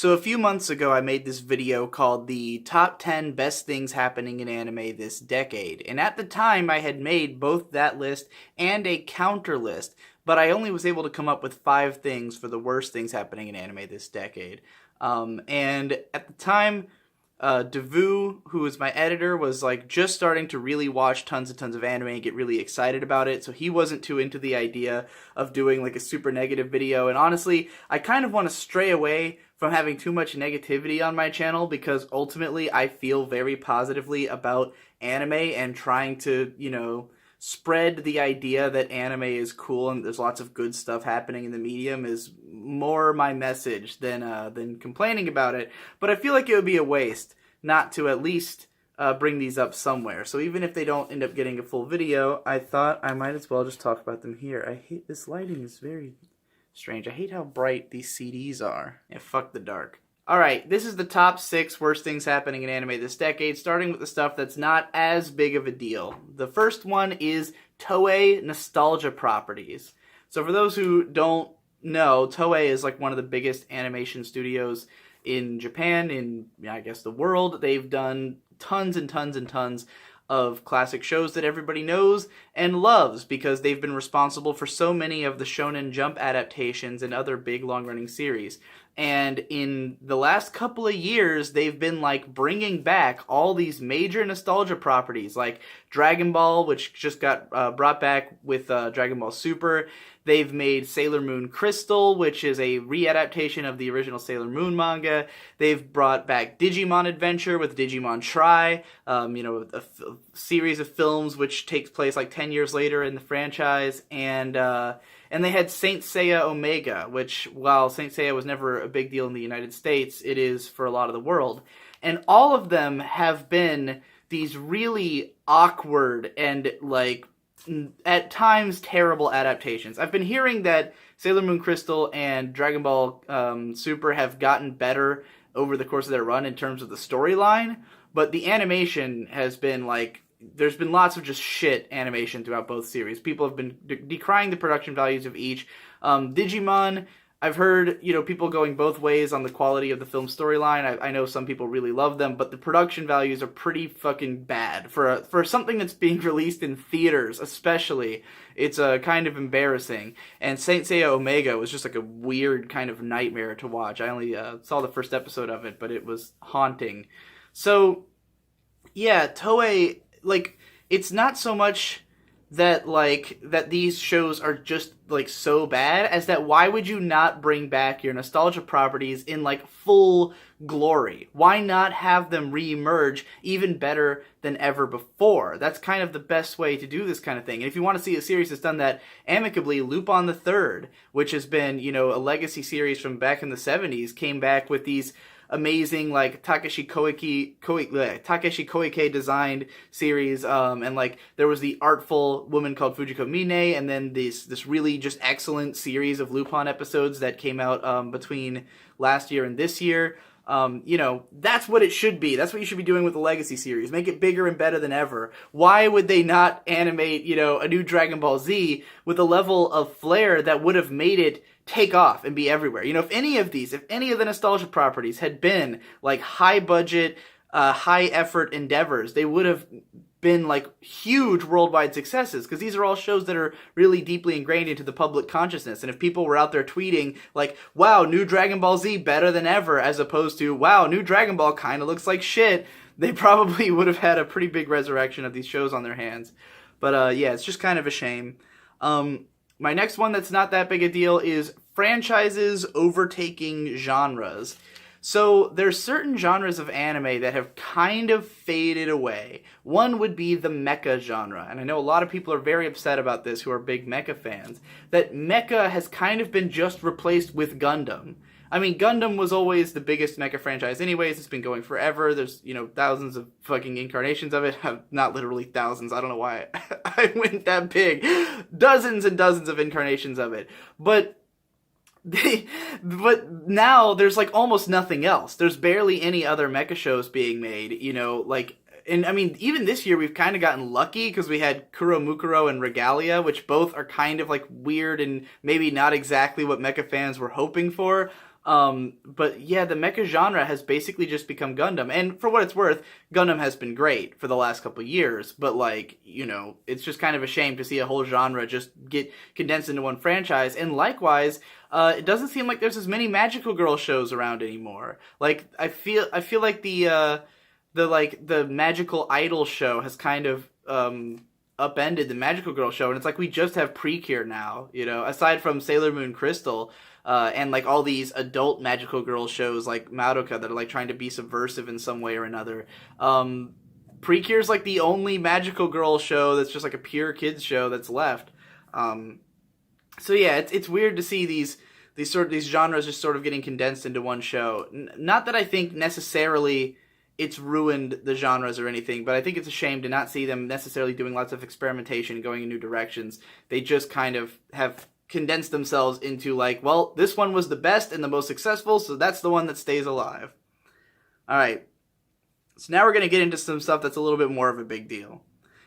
So a few months ago, I made this video called the Top 10 Best Things Happening in Anime This Decade. And at the time, I had made both that list and a counter list, but I only was able to come up with 5 things for the worst things happening in anime this decade. And at the time, Devu, who was my editor, was like just starting to really watch tons and tons of anime and get really excited about it. So he wasn't too into the idea of doing like a super negative video. And honestly, I kind of want to stray away from having too much negativity on my channel because ultimately I feel very positively about anime and trying to, spread the idea that anime is cool and there's lots of good stuff happening in the medium is more my message than complaining about it. But I feel like it would be a waste not to at least bring these up somewhere. So even if they don't end up getting a full video, I thought I might as well just talk about them here. I hate this lighting is very strange. I hate how bright these CDs are. Yeah, fuck the dark. Alright, this is the top 6 worst things happening in anime this decade, starting with the stuff that's not as big of a deal. The first one is Toei nostalgia properties. So for those who don't know, Toei is like one of the biggest animation studios in Japan, in I guess the world. They've done tons and tons and tons of classic shows that everybody knows and loves because they've been responsible for so many of the Shonen Jump adaptations and other big long-running series. And in the last couple of years, they've been like bringing back all these major nostalgia properties like Dragon Ball, which just got brought back with Dragon Ball Super. They've made Sailor Moon Crystal, which is a readaptation of the original Sailor Moon manga. They've brought back Digimon Adventure with Digimon Tri, a series of films which takes place like 10 years later in the franchise. And they had Saint Seiya Omega, which, while Saint Seiya was never a big deal in the United States, it is for a lot of the world. And all of them have been these really awkward and, like, at times terrible adaptations. I've been hearing that Sailor Moon Crystal and Dragon Ball Super have gotten better over the course of their run in terms of the storyline, but the animation has been like, there's been lots of just shit animation throughout both series. People have been decrying the production values of each. Digimon, I've heard, people going both ways on the quality of the film storyline. I know some people really love them, but the production values are pretty fucking bad. For something that's being released in theaters, especially, it's kind of embarrassing. And Saint Seiya Omega was just like a weird kind of nightmare to watch. I only saw the first episode of it, but it was haunting. So, yeah, Toei, like, it's not so much that these shows are just like so bad as that why would you not bring back your nostalgia properties in like full glory? Why not have them re-emerge even better than ever before? That's kind of the best way to do this kind of thing. And if you want to see a series that's done that amicably, Lupin the Third, which has been, a legacy series from back in the 70s, came back with these amazing like Takeshi Koike designed series, and like there was the artful woman called Fujiko Mine, and then this really just excellent series of Lupin episodes that came out between last year and this year. That's what it should be. That's what you should be doing with the Legacy series. Make it bigger and better than ever. Why would they not animate, a new Dragon Ball Z with a level of flair that would have made it take off and be everywhere? If any of the nostalgia properties had been like high budget, high effort endeavors, they would have been like huge worldwide successes, because these are all shows that are really deeply ingrained into the public consciousness. And if people were out there tweeting like, wow, new Dragon Ball Z better than ever, as opposed to, wow, new Dragon Ball kind of looks like shit, they probably would have had a pretty big resurrection of these shows on their hands. But yeah, it's just kind of a shame. My next one that's not that big a deal is franchises overtaking genres. So there's certain genres of anime that have kind of faded away. One would be the mecha genre, and I know a lot of people are very upset about this who are big mecha fans, that mecha has kind of been just replaced with Gundam. I mean, Gundam was always the biggest mecha franchise anyways. It's been going forever. There's, thousands of fucking incarnations of it. Not literally thousands. I don't know why I went that big. Dozens and dozens of incarnations of it. But now there's like almost nothing else. There's barely any other mecha shows being made, and I mean, even this year we've kind of gotten lucky because we had Kuro Mukuro and Regalia, which both are kind of like weird and maybe not exactly what mecha fans were hoping for. But yeah, the mecha genre has basically just become Gundam. And for what it's worth, Gundam has been great for the last couple of years. But like, it's just kind of a shame to see a whole genre just get condensed into one franchise. And likewise, it doesn't seem like there's as many magical girl shows around anymore. Like, I feel like the magical idol show has kind of upended the magical girl show, and it's like we just have Precure now, aside from Sailor Moon Crystal, and like all these adult magical girl shows like Madoka that are like trying to be subversive in some way or another. Precure's like the only magical girl show that's just like a pure kids show that's left. So yeah, it's weird to see these genres just sort of getting condensed into one show. Not that I think necessarily it's ruined the genres or anything, but I think it's a shame to not see them necessarily doing lots of experimentation and going in new directions. They just kind of have condensed themselves into like, well, this one was the best and the most successful, so that's the one that stays alive. Alright, so now we're going to get into some stuff that's a little bit more of a big deal.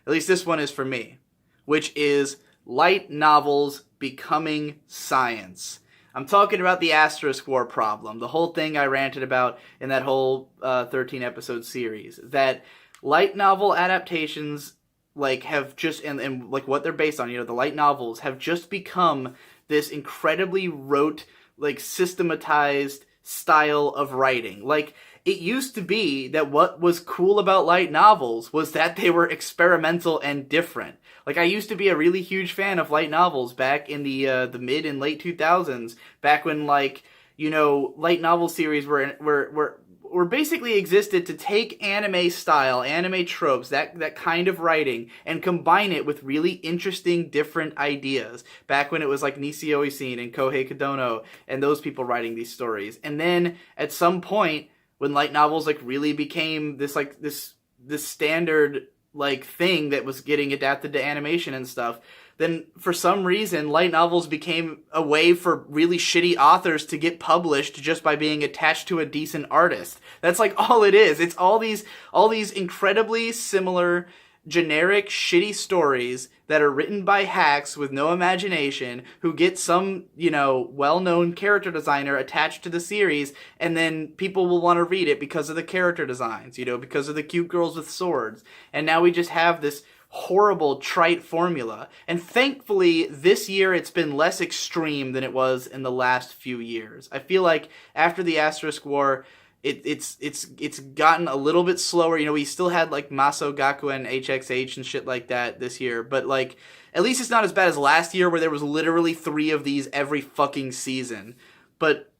At least this one is for me, which is light novels becoming science. I'm talking about the Asterisk War problem, the whole thing I ranted about in that whole 13-episode series, that light novel adaptations like have just, and like what they're based on, the light novels have just become this incredibly rote, like systematized style of writing. Like, it used to be that what was cool about light novels was that they were experimental and different. Like, I used to be a really huge fan of light novels back in the mid and late 2000s, back when, like, light novel series were basically existed to take anime style, anime tropes, that kind of writing, and combine it with really interesting, different ideas. Back when it was like Nisio Isin and Kohei Kodono and those people writing these stories. And then, at some point, when light novels like really became this standard like thing that was getting adapted to animation and stuff, then for some reason light novels became a way for really shitty authors to get published just by being attached to a decent artist. That's like all it is. It's all these incredibly similar, generic, shitty stories that are written by hacks with no imagination who get some, well-known character designer attached to the series, and then people will want to read it because of the character designs, because of the cute girls with swords. And now we just have this horrible, trite formula. And thankfully, this year it's been less extreme than it was in the last few years. I feel like after the Asterisk War, it's gotten a little bit slower. We still had like Maso Gaku and HXH and shit like that this year, but like at least it's not as bad as last year where there was literally 3 of these every fucking season. But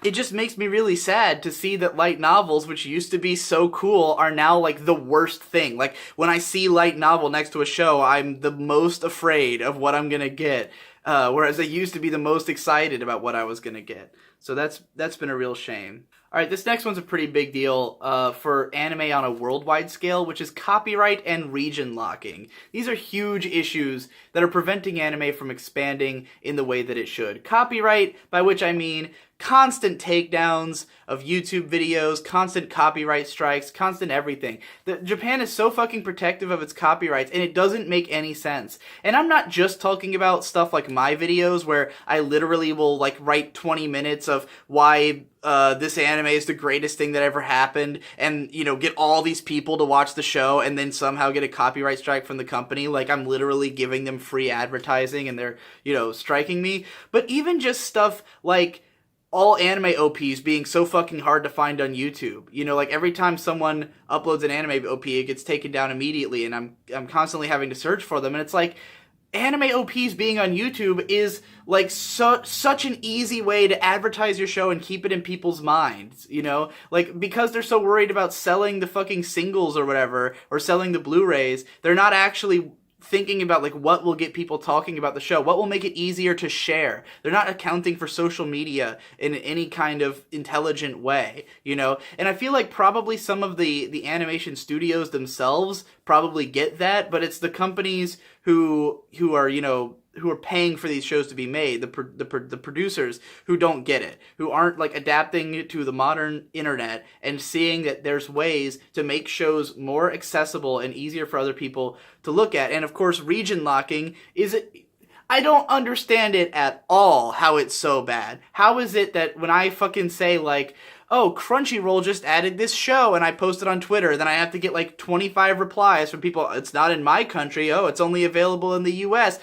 it just makes me really sad to see that light novels, which used to be so cool, are now like the worst thing. Like when I see light novel next to a show, I'm the most afraid of what I'm gonna get. Whereas I used to be the most excited about what I was gonna get. So that's been a real shame. Alright, this next one's a pretty big deal for anime on a worldwide scale, which is copyright and region locking. These are huge issues that are preventing anime from expanding in the way that it should. Copyright, by which I mean constant takedowns of YouTube videos, constant copyright strikes, constant everything. Japan is so fucking protective of its copyrights, and it doesn't make any sense. And I'm not just talking about stuff like my videos, where I literally will like write 20 minutes of why this anime is the greatest thing that ever happened, and get all these people to watch the show and then somehow get a copyright strike from the company. Like, I'm literally giving them free advertising and they're striking me. But even just stuff like all anime OPs being so fucking hard to find on YouTube. Like every time someone uploads an anime OP, it gets taken down immediately, and I'm constantly having to search for them. And it's like, anime OPs being on YouTube is like such an easy way to advertise your show and keep it in people's minds, Like, because they're so worried about selling the fucking singles or whatever, or selling the Blu-rays, they're not actually thinking about like what will get people talking about the show, what will make it easier to share. They're not accounting for social media in any kind of intelligent way, And I feel like probably some of the animation studios themselves probably get that, but it's the companies who are who are paying for these shows to be made, the producers who don't get it, who aren't like adapting to the modern internet and seeing that there's ways to make shows more accessible and easier for other people to look at. And of course, region locking is I don't understand it at all, how it's so bad. How is it that when I fucking say, like, oh, Crunchyroll just added this show, and I post it on Twitter, then I have to get, like, 25 replies from people, it's not in my country, oh, it's only available in the US.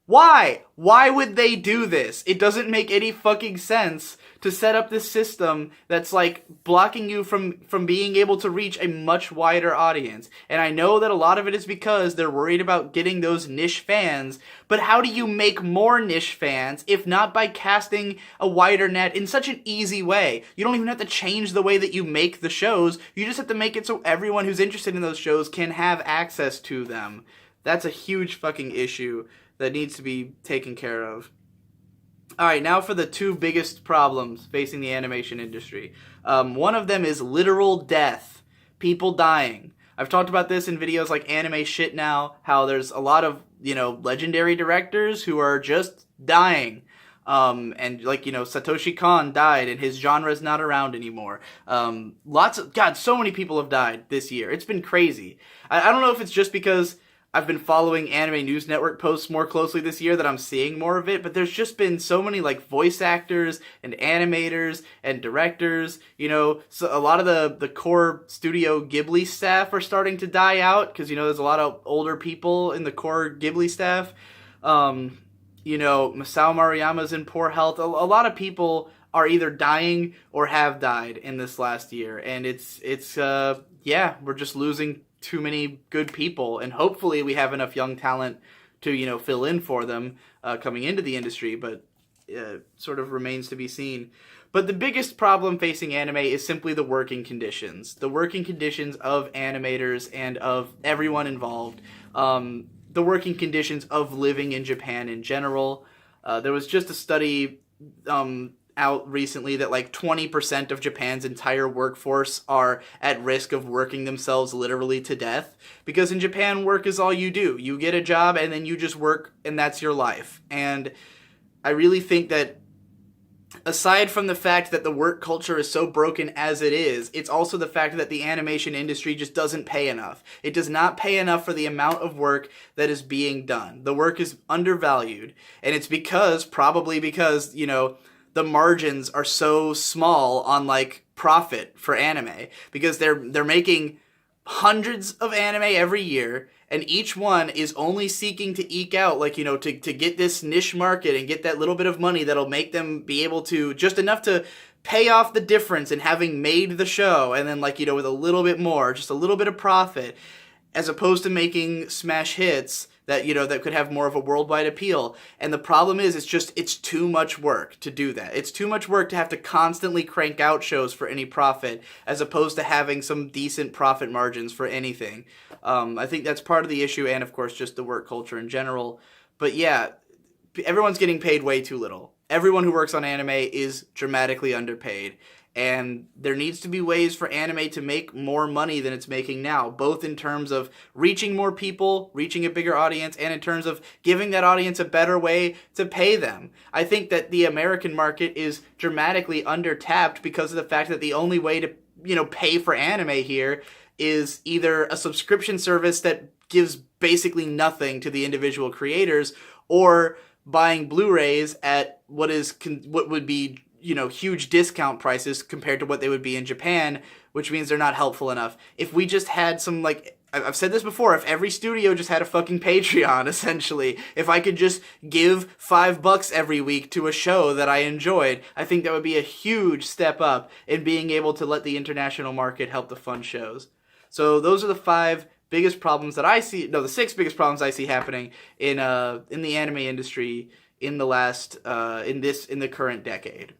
Why? Why would they do this? It doesn't make any fucking sense to set up this system that's like blocking you from being able to reach a much wider audience. And I know that a lot of it is because they're worried about getting those niche fans, but how do you make more niche fans if not by casting a wider net in such an easy way? You don't even have to change the way that you make the shows. You just have to make it so everyone who's interested in those shows can have access to them. That's a huge fucking issue that needs to be taken care of. Alright, now for the two biggest problems facing the animation industry. One of them is literal death. People dying. I've talked about this in videos like Anime Shit Now, how there's a lot of, legendary directors who are just dying. And like, Satoshi Kon died and his genre's not around anymore. So many people have died this year. It's been crazy. I don't know if it's just because I've been following Anime News Network posts more closely this year that I'm seeing more of it, but there's just been so many, like, voice actors and animators and directors, so a lot of the core Studio Ghibli staff are starting to die out, because, there's a lot of older people in the core Ghibli staff. Masao Maruyama's in poor health. A lot of people are either dying or have died in this last year, and we're just losing too many good people, and hopefully we have enough young talent to, fill in for them coming into the industry, but sort of remains to be seen. But the biggest problem facing anime is simply the working conditions. The working conditions of animators and of everyone involved. The working conditions of living in Japan in general. There was just a study out recently that like 20% of Japan's entire workforce are at risk of working themselves literally to death, because in Japan work is all you do. You get a job and then you just work, and that's your life. And I really think that aside from the fact that the work culture is so broken as it is, it's also the fact that the animation industry just doesn't pay enough. It does not pay enough for the amount of work that is being done. The work is undervalued, and it's probably because, the margins are so small on, like, profit for anime, because they're making hundreds of anime every year, and each one is only seeking to eke out, like, to get this niche market and get that little bit of money that'll make them be able to, just enough to pay off the difference in having made the show, and then, like, with a little bit more, just a little bit of profit, as opposed to making smash hits that, that could have more of a worldwide appeal. And the problem is, it's too much work to do that. It's too much work to have to constantly crank out shows for any profit, as opposed to having some decent profit margins for anything. I think that's part of the issue, and of course, just the work culture in general. But yeah, everyone's getting paid way too little. Everyone who works on anime is dramatically underpaid. And there needs to be ways for anime to make more money than it's making now, both in terms of reaching more people, reaching a bigger audience, and in terms of giving that audience a better way to pay them. I think that the American market is dramatically undertapped because of the fact that the only way to, pay for anime here is either a subscription service that gives basically nothing to the individual creators, or buying Blu-rays at what would be huge discount prices compared to what they would be in Japan, which means they're not helpful enough. If we just had some, like, I've said this before, if every studio just had a fucking Patreon, essentially, if I could just give $5 every week to a show that I enjoyed, I think that would be a huge step up in being able to let the international market help to fund shows. So those are the the 6 biggest problems I see happening in the anime industry in the current decade.